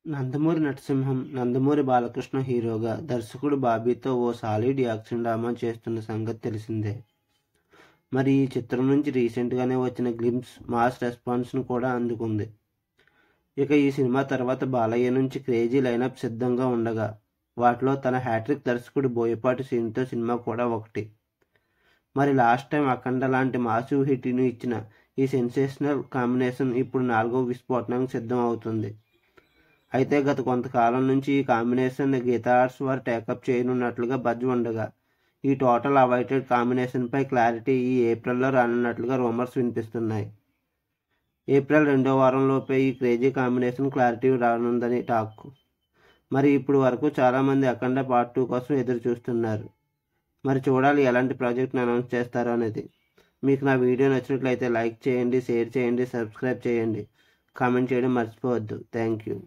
నందమూరి నరసింహం నందమూరి బాలకృష్ణ హీరోగా దర్శకుడు బాబీతో ఓ solid action drama చేస్తున్న సంగతి తెలిసిందే. మరి ఈ చిత్రం నుంచి రీసెంట్గానే వచ్చిన గ్లింప్స్ మాస్ రెస్పాన్స్ను కూడా అందుకుంది. ఇక ఈ సినిమా తర్వాత బాలయ్య నుంచి క్రేజీ లైనప్ సిద్ధంగా ఉండగా వాటిలో తన హ్యాట్రిక్ దర్శకుడు బోయపాటి సీన్తో సినిమా కూడా ఒకటి. మరి లాస్ట్ టైం అఖండ లాంటి మాసివ్ హిట్ను ఇచ్చిన ఈ సెన్సేషనల్ కాంబినేషన్ ఇప్పుడు 4వ విస్ఫోటనానికి సిద్ధం అవుతుంది. అయితే గత కొంతకాలం నుంచి ఈ కాంబినేషన్ గీతా ఆర్ట్స్ వారు టేకప్ చేయనున్నట్లుగా బజ్ ఉండగా ఈ టోటల్ అవైటెడ్ కాంబినేషన్పై క్లారిటీ ఈ ఏప్రిల్లో రానున్నట్లుగా రూమర్స్ వినిపిస్తున్నాయి. ఏప్రిల్ 2వ వారంలోపే ఈ క్రేజీ కాంబినేషన్ క్లారిటీ రానుందని టాక్. మరి ఇప్పుడు వరకు చాలామంది అఖండ పార్ట్ 2 కోసం ఎదురు చూస్తున్నారు. మరి చూడాలి ఎలాంటి ప్రాజెక్ట్ని అనౌన్స్ చేస్తారో అనేది. మీకు నా వీడియో నచ్చినట్లయితే లైక్ చేయండి, షేర్ చేయండి, సబ్స్క్రైబ్ చేయండి, కామెంట్ చేయడం మర్చిపోవద్దు. Thank you.